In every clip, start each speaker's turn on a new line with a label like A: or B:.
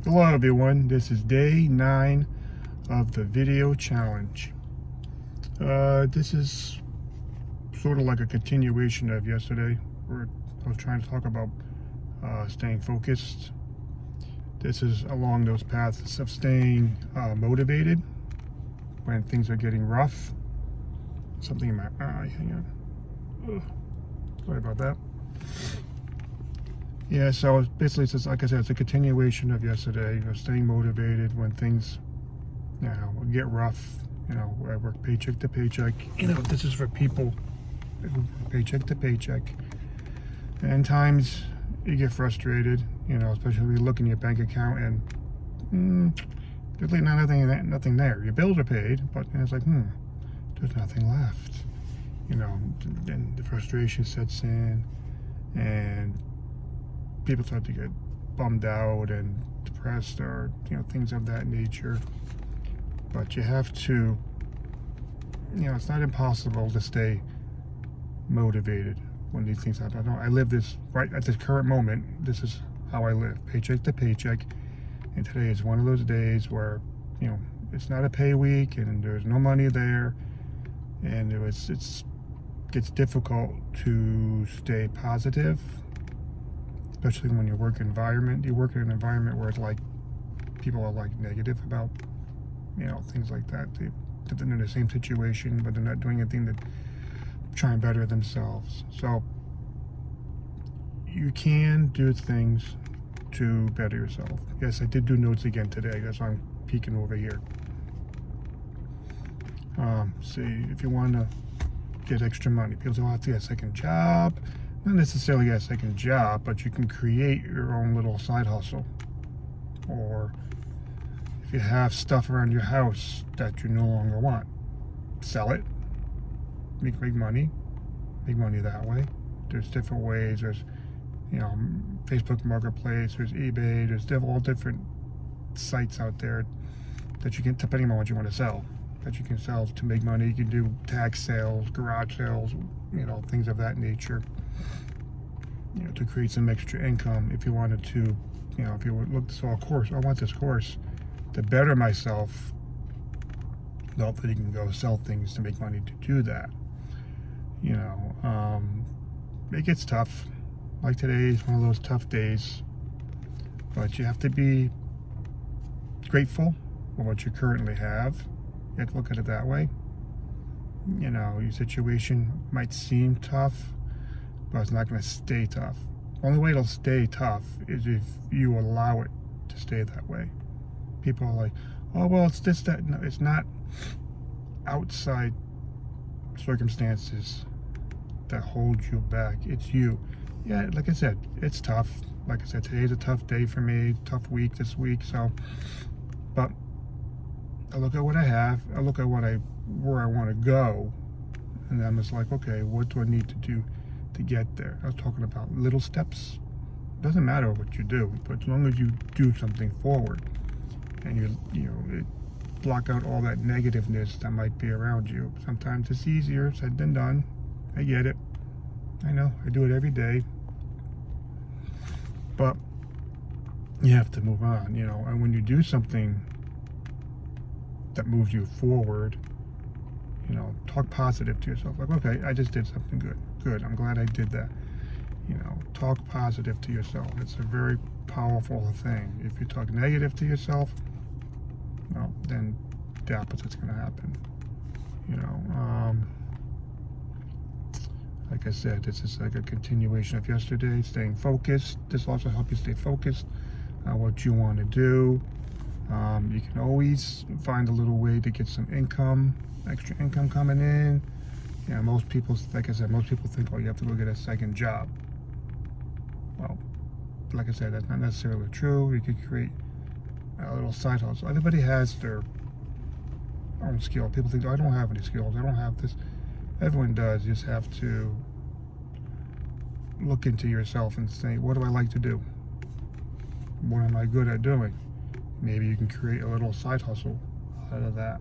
A: Hello everyone, this is day 9 of the video challenge. This is sort of like a continuation of yesterday where I was trying to talk about staying focused. This is along those paths of staying motivated when things are getting rough. Something in my eye, hang on. Ugh. Sorry about that. Yeah, so basically, it's just, like I said, it's a continuation of yesterday. Staying motivated when things, get rough. I work paycheck to paycheck. This is for people who paycheck to paycheck. And times you get frustrated. Especially when you look in your bank account and there's like nothing there. Your bills are paid, but it's like there's nothing left. Then the frustration sets in, and people start to get bummed out and depressed, or things of that nature. But you have to, it's not impossible to stay motivated when these things happen. I live this right at this current moment. This is how I live, paycheck to paycheck. And today is one of those days where it's not a pay week and there's no money there, and it gets difficult to stay positive. Especially when you work in an environment where it's like people are like negative about things like that. They're in the same situation, but they're not doing anything to try and better themselves. So you can do things to better yourself. Yes, I did do notes again today. That's why I'm peeking over here. See, if you want to get extra money, people say, "Oh, I have to get a second job." Not necessarily get a second job, but you can create your own little side hustle. Or if you have stuff around your house that you no longer want, sell it, make money that way. There's different ways. There's Facebook Marketplace, there's eBay, there's all different sites out there that you can, depending on what you want to sell, that you can sell to make money. You can do tag sales, garage sales, things of that nature. To create some extra income. If you wanted to, if you would look to sell a course, I want this course to better myself. Not that you can go sell things to make money to do that. It gets tough. Like today is one of those tough days, but you have to be grateful for what you currently have. You have to look at it that way. Your situation might seem tough, but it's not going to stay tough. Only way it'll stay tough is if you allow it to stay that way. People are like, "Oh, well, it's this, that." No, it's not outside circumstances that hold you back. It's you. Yeah, like I said, it's tough. Like I said, today's a tough day for me, tough week this week. So, but I look at what I have. I look at where I want to go, and I'm just like, okay, what do I need to do to get there? I was talking about little steps. It doesn't matter what you do, but as long as you do something forward, and you block out all that negativeness that might be around you. Sometimes it's easier said than done. I get it. I know. I do it every day. But you have to move on, and when you do something that moves you forward, talk positive to yourself. Like, okay, I just did something good. I'm glad I did that. Talk positive to yourself. It's a very powerful thing. If you talk negative to yourself, well, then the opposite's going to happen. Like I said, this is like a continuation of yesterday, staying focused. This will also help you stay focused on what you want to do. You can always find a little way to get some income, extra income coming in. Most people, like I said, most people think, oh, you have to go get a second job. Well, like I said, that's not necessarily true. You could create a little side hustle. Everybody has their own skill. People think, oh, I don't have any skills. I don't have this. Everyone does. You just have to look into yourself and say, what do I like to do? What am I good at doing? Maybe you can create a little side hustle out of that.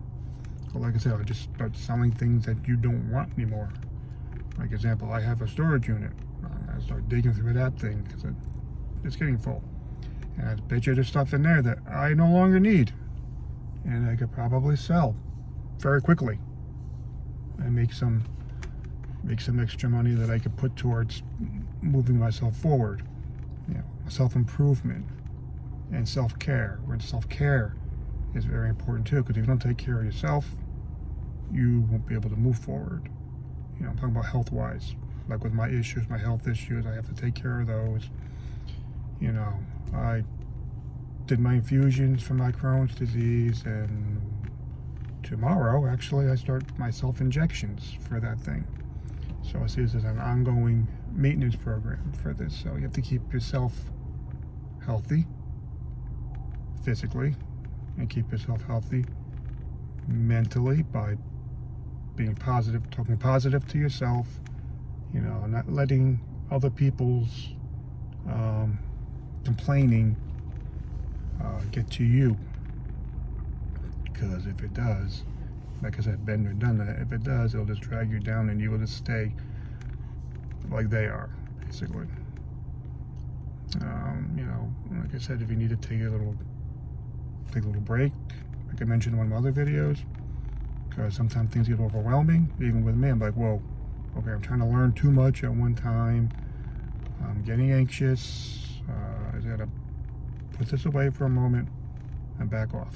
A: But like I said, I just start selling things that you don't want anymore. Like example, I have a storage unit. I start digging through that thing because it's getting full. And I bet you there's stuff in there that I no longer need. And I could probably sell very quickly and make some extra money that I could put towards moving myself forward. You know, self-improvement and self-care. Where self-care is very important too, because if you don't take care of yourself, you won't be able to move forward. You know, I'm talking about health-wise. Like with my issues, my health issues, I have to take care of those. You know, I did my infusions for my Crohn's disease, and tomorrow, actually, I start my self-injections for that thing. So I see this as an ongoing maintenance program for this. So you have to keep yourself healthy physically and keep yourself healthy mentally by being positive, talking positive to yourself, you know, not letting other people's complaining get to you. Because if it does, like I said, been there, done that. If it does, it'll just drag you down and you will just stay like they are, basically. You know, like I said, if you need to take a little break, like I mentioned in one of my other videos, because sometimes things get overwhelming, even with me. I'm like, whoa, okay, I'm trying to learn too much at one time. I'm getting anxious. I gotta put this away for a moment and back off.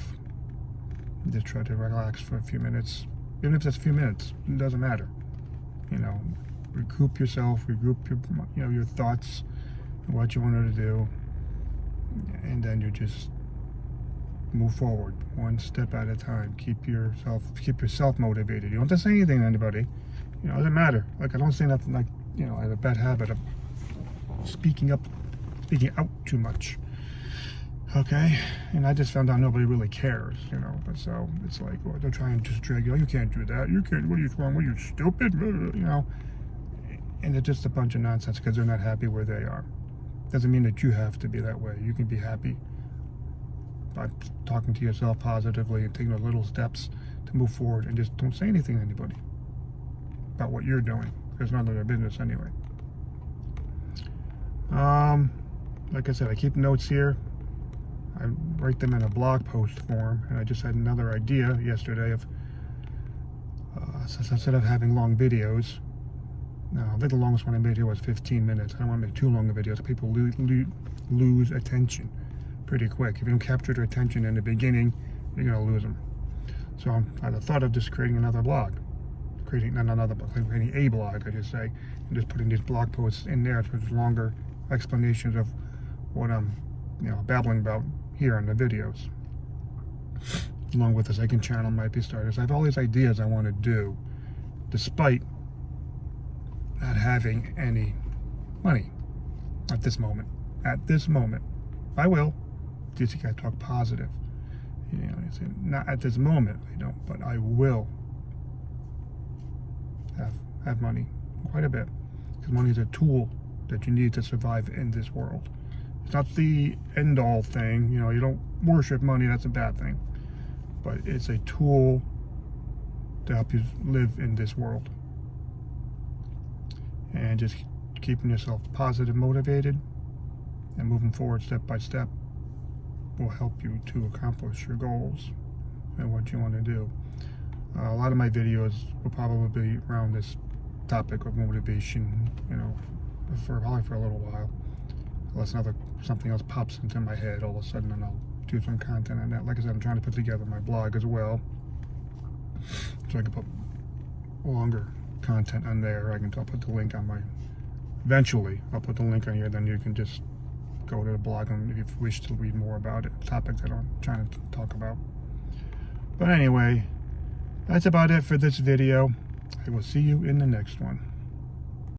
A: Just try to relax for a few minutes. Even if that's a few minutes, it doesn't matter. You know, regroup yourself, regroup your thoughts, what you wanted to do, and then you just move forward one step at a time. Keep yourself motivated. You don't have to say anything to anybody. You know, it doesn't matter. Like, I don't say nothing. Like, you know, I have a bad habit of speaking out too much. Okay, and I just found out nobody really cares, you know. But so it's like, well, they'll try and just drag you. Oh, you can't do that. You can't. What are you wrong? What are you, stupid? You know. And it's just a bunch of nonsense because they're not happy where they are. Doesn't mean that you have to be that way. You can be happy by talking to yourself positively and taking those little steps to move forward, and just don't say anything to anybody about what you're doing. It's none of their business anyway. Like I said, I keep notes here. I write them in a blog post form, and I just had another idea yesterday of, instead of having long videos, now I think the longest one I made here was 15 minutes. I don't want to make too long of videos. People lose attention pretty quick. If you don't capture their attention in the beginning, you're going to lose them. So I had thought of just creating another blog. Creating a blog, I should say, and just putting these blog posts in there for longer explanations of what I'm, you know, babbling about here in the videos. Along with the second channel might be started. So I have all these ideas I want to do, despite not having any money at this moment. At this moment, I will. Just gotta talk positive. You know, not at this moment, I don't, but I will have money quite a bit, because money is a tool that you need to survive in this world. It's not the end-all thing. You know, you don't worship money, that's a bad thing. But it's a tool to help you live in this world. And just keeping yourself positive, motivated, and moving forward step by step will help you to accomplish your goals and what you want to do. A lot of my videos will probably be around this topic of motivation, you know, probably for a little while. Unless something else pops into my head all of a sudden, and I'll do some content on that. Like I said, I'm trying to put together my blog as well, so I can put longer content on there. I'll put the link on eventually I'll put the link on here, then you can just go to the blog and if you wish to read more about it, topics that I'm trying to talk about. But anyway, that's about it for this video. I will see you in the next one.